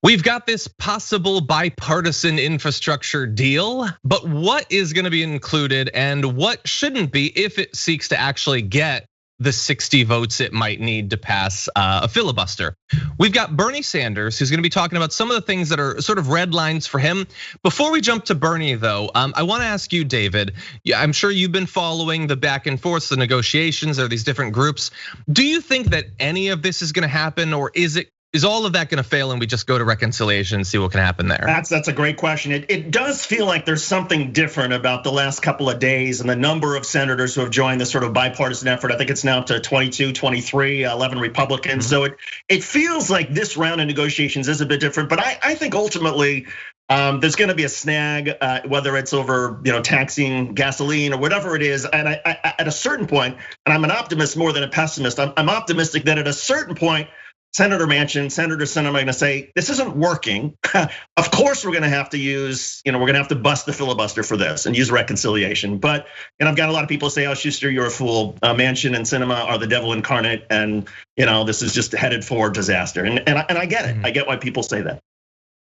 We've got this possible bipartisan infrastructure deal, but what is going to be included and what shouldn't be if it seeks to actually get the 60 votes it might need to pass a filibuster? We've got Bernie Sanders, who's going to be talking about some of the things that are sort of red lines for him. Before we jump to Bernie, though, I want to ask you, David. I'm sure you've been following the back and forth, the negotiations, or these different groups. Do you think that any of this is going to happen, or is all of that going to fail and we just go to reconciliation and see what can happen there? That's a great question. It does feel like there's something different about the last couple of days and the number of senators who have joined this sort of bipartisan effort. I think it's now up to 22, 23, 11 Republicans. So it feels like this round of negotiations is a bit different, but I think ultimately there's going to be a snag, whether it's over taxing gasoline or whatever it is. And at a certain point, and I'm an optimist more than a pessimist, I'm optimistic that at a certain point, Senator Manchin, Senator Sinema are going to say, this isn't working. Of course, we're going to have to use, we're going to have to bust the filibuster for this and use reconciliation. But, I've got a lot of people say, oh, Shuster, you're a fool. Manchin and Sinema are the devil incarnate. And, this is just headed for disaster. And I get it. I get why people say that.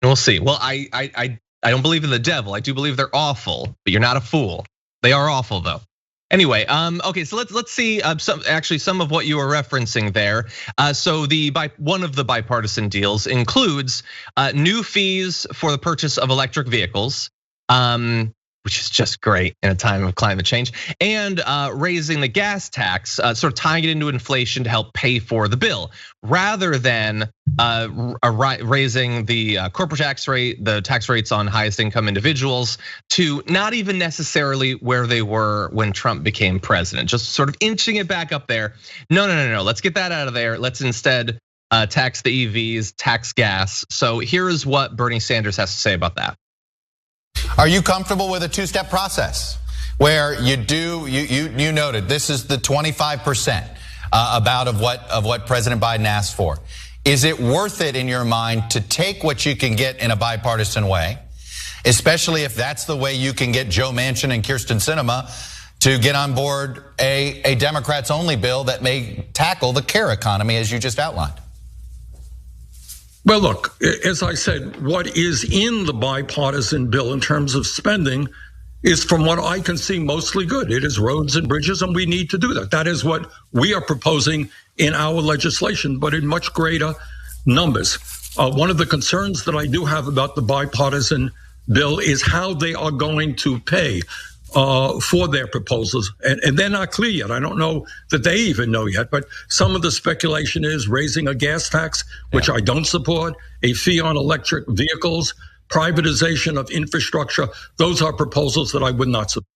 We'll see. Well, I don't believe in the devil. I do believe they're awful, but you're not a fool. They are awful, though. Anyway, okay, so let's see some of what you were referencing there. So one of the bipartisan deals includes new fees for the purchase of electric vehicles, which is just great in a time of climate change, and raising the gas tax, sort of tying it into inflation to help pay for the bill, rather than raising the corporate tax rate, the tax rates on highest income individuals to not even necessarily where they were when Trump became president, just sort of inching it back up there. No, let's get that out of there. Let's instead tax the EVs, tax gas. So here's what Bernie Sanders has to say about that. Are you comfortable with a two-step process where you noted this is the 25% of what President Biden asked for? Is it worth it in your mind to take what you can get in a bipartisan way, especially if that's the way you can get Joe Manchin and Kyrsten Sinema to get on board a Democrats only bill that may tackle the care economy as you just outlined? Well, look, as I said, what is in the bipartisan bill in terms of spending is, from what I can see, mostly good. It is roads and bridges, and we need to do that. That is what we are proposing in our legislation, but in much greater numbers. One of the concerns that I do have about the bipartisan bill is how they are going to pay for their proposals, and they're not clear yet. I don't know that they even know yet, but some of the speculation is raising a gas tax, which I don't support, a fee on electric vehicles, privatization of infrastructure. Those are proposals that I would not support.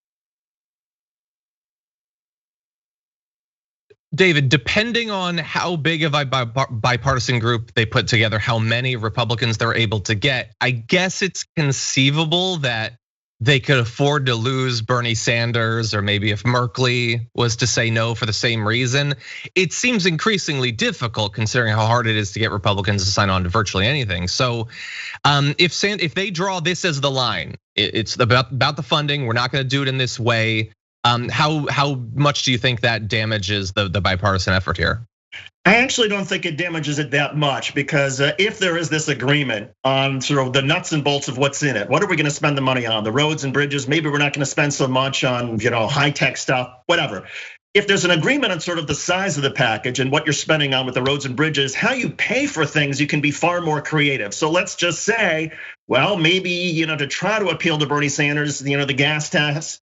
David, depending on how big of a bipartisan group they put together, how many Republicans they're able to get, I guess it's conceivable that they could afford to lose Bernie Sanders, or maybe if Merkley was to say no for the same reason. It seems increasingly difficult considering how hard it is to get Republicans to sign on to virtually anything. So if they draw this as the line, it's about the funding, we're not gonna do it in this way. How much do you think that damages the bipartisan effort here? I actually don't think it damages it that much, because if there is this agreement on sort of the nuts and bolts of what's in it, what are we gonna spend the money on? The roads and bridges, maybe we're not gonna spend so much on high tech stuff, whatever. If there's an agreement on sort of the size of the package and what you're spending on with the roads and bridges, how you pay for things, you can be far more creative. So let's just say, well, maybe to try to appeal to Bernie Sanders, the gas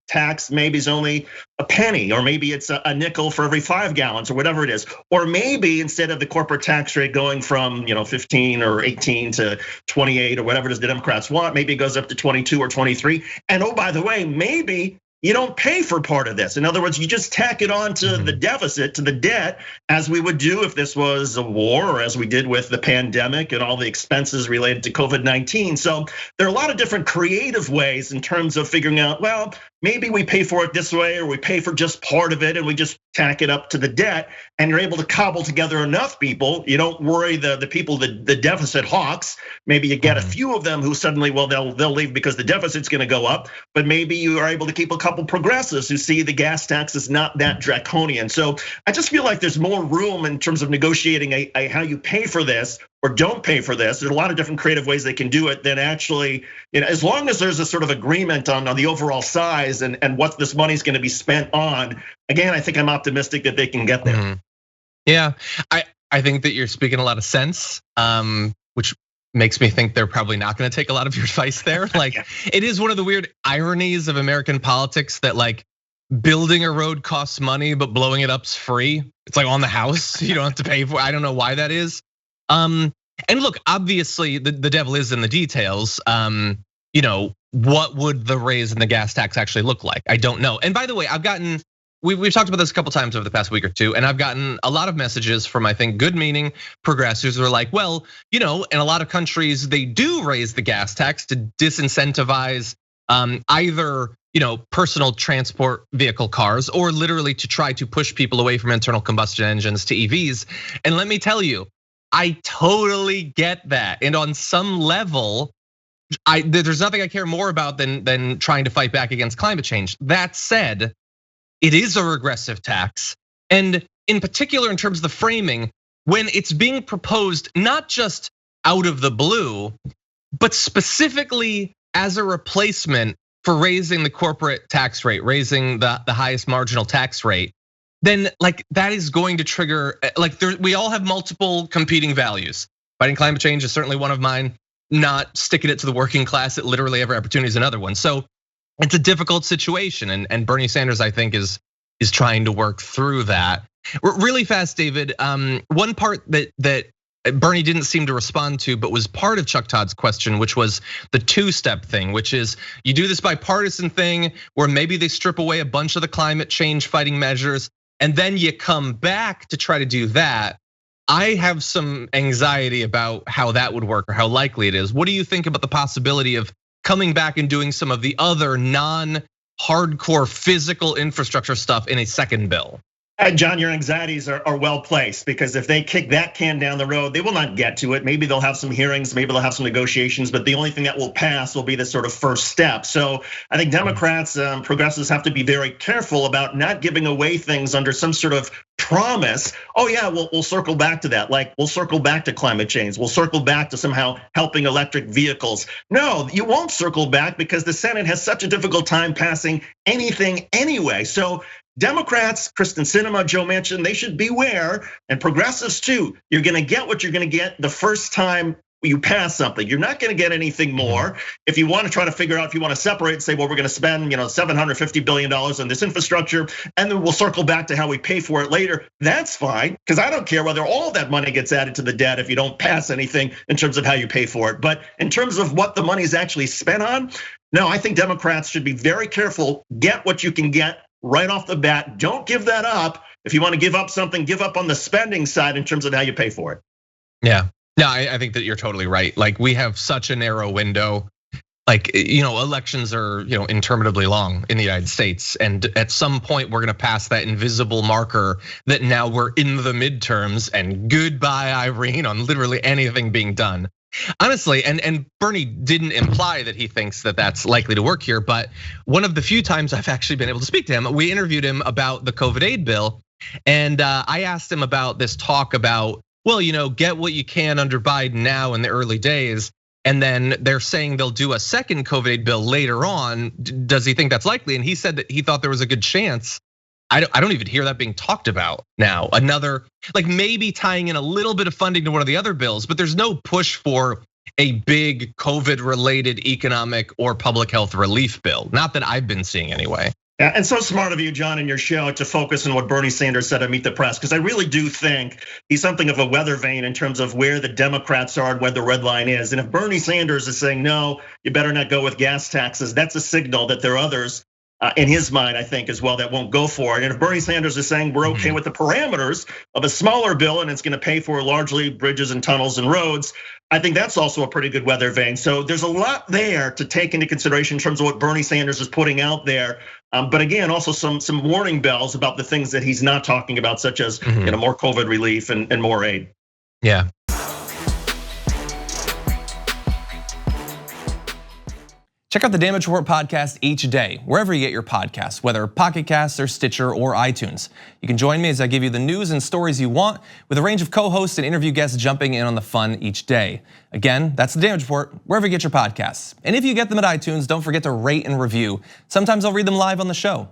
tax maybe is only a penny, or maybe it's a nickel for every 5 gallons, or whatever it is. Or maybe instead of the corporate tax rate going from 15 or 18 to 28 or whatever it is the Democrats want, maybe it goes up to 22 or 23. And oh, by the way, maybe you don't pay for part of this. In other words, you just tack it on to the deficit, to the debt, as we would do if this was a war, or as we did with the pandemic and all the expenses related to COVID-19. So there are a lot of different creative ways in terms of figuring out, well, maybe we pay for it this way, or we pay for just part of it and we just tack it up to the debt, and you're able to cobble together enough people. You don't worry the people, the deficit hawks. Maybe you get a few of them who suddenly, well, they'll leave because the deficit's gonna go up, but maybe you are able to keep a couple progressives who see the gas tax is not that draconian. So I just feel like there's more room in terms of negotiating a how you pay for this, or don't pay for this. There's a lot of different creative ways they can do it. Then actually, as long as there's a sort of agreement on the overall size and what this money is going to be spent on, again, I think I'm optimistic that they can get there. Mm-hmm. Yeah, I think that you're speaking a lot of sense, which makes me think they're probably not going to take a lot of your advice there. Like, it is one of the weird ironies of American politics that like building a road costs money, but blowing it up's free. It's like on the house, you don't have to pay for it. I don't know why that is. And look, obviously the devil is in the details. What would the raise in the gas tax actually look like? I don't know. And by the way, we've talked about this a couple times over the past week or two, and I've gotten a lot of messages from, I think, good-meaning progressives who are like, well, in a lot of countries, they do raise the gas tax to disincentivize either personal transport vehicle cars or literally to try to push people away from internal combustion engines to EVs. And let me tell you, I totally get that. And on some level, there's nothing I care more about than trying to fight back against climate change. That said, it is a regressive tax. And in particular, in terms of the framing, when it's being proposed, not just out of the blue, but specifically as a replacement for raising the corporate tax rate, raising the highest marginal tax rate, then like that is going to trigger, we all have multiple competing values. Fighting climate change is certainly one of mine. Not sticking it to the working class at literally every opportunity is another one. So it's a difficult situation, and Bernie Sanders, I think, is trying to work through that. Really fast, David. One part that Bernie didn't seem to respond to, but was part of Chuck Todd's question, which was the two-step thing, which is you do this bipartisan thing where maybe they strip away a bunch of the climate change fighting measures, and then you come back to try to do that. I have some anxiety about how that would work or how likely it is. What do you think about the possibility of coming back and doing some of the other non-hardcore physical infrastructure stuff in a second bill? John, your anxieties are well placed, because if they kick that can down the road, they will not get to it. Maybe they'll have some hearings, maybe they'll have some negotiations, but the only thing that will pass will be the sort of first step. So I think Democrats, progressives have to be very careful about not giving away things under some sort of promise. Oh yeah, we'll circle back to that. Like we'll circle back to climate change. We'll circle back to somehow helping electric vehicles. No, you won't circle back because the Senate has such a difficult time passing anything anyway. So Democrats, Kristen Sinema, Joe Manchin, they should beware, and progressives too. You're gonna get what you're gonna get the first time you pass something. You're not gonna get anything more. If you wanna try to figure out, if you wanna separate and say, well, we're gonna spend $750 billion on this infrastructure, and then we'll circle back to how we pay for it later, that's fine, because I don't care whether all that money gets added to the debt if you don't pass anything in terms of how you pay for it. But in terms of what the money is actually spent on, no, I think Democrats should be very careful, get what you can get right off the bat. Don't give that up. If you want to give up something, give up on the spending side in terms of how you pay for it. Yeah, no, I think that you're totally right. Like we have such a narrow window. Like, elections are, interminably long in the United States. And at some point we're gonna pass that invisible marker that now we're in the midterms and goodbye Irene on literally anything being done. Honestly, and Bernie didn't imply that he thinks that that's likely to work here, but one of the few times I've actually been able to speak to him, we interviewed him about the COVID aid bill. And I asked him about this talk about, well, get what you can under Biden now in the early days. And then they're saying they'll do a second COVID aid bill later on. Does he think that's likely? And he said that he thought there was a good chance. I don't even hear that being talked about now. Another, like maybe tying in a little bit of funding to one of the other bills, but there's no push for a big COVID related economic or public health relief bill. Not that I've been seeing anyway. Yeah, and so smart of you, John, in your show to focus on what Bernie Sanders said at Meet the Press, because I really do think he's something of a weather vane in terms of where the Democrats are and where the red line is. And if Bernie Sanders is saying, no, you better not go with gas taxes, that's a signal that there are others in his mind, I think, as well, that won't go for it. And if Bernie Sanders is saying we're okay with the parameters of a smaller bill and it's gonna pay for largely bridges and tunnels and roads, I think that's also a pretty good weather vane. So there's a lot there to take into consideration in terms of what Bernie Sanders is putting out there. But again, also some warning bells about the things that he's not talking about, such as more COVID relief and more aid. Yeah. Check out the Damage Report podcast each day, wherever you get your podcasts, whether Pocket Casts or Stitcher or iTunes. You can join me as I give you the news and stories you want, with a range of co-hosts and interview guests jumping in on the fun each day. Again, that's the Damage Report, wherever you get your podcasts. And if you get them at iTunes, don't forget to rate and review. Sometimes I'll read them live on the show.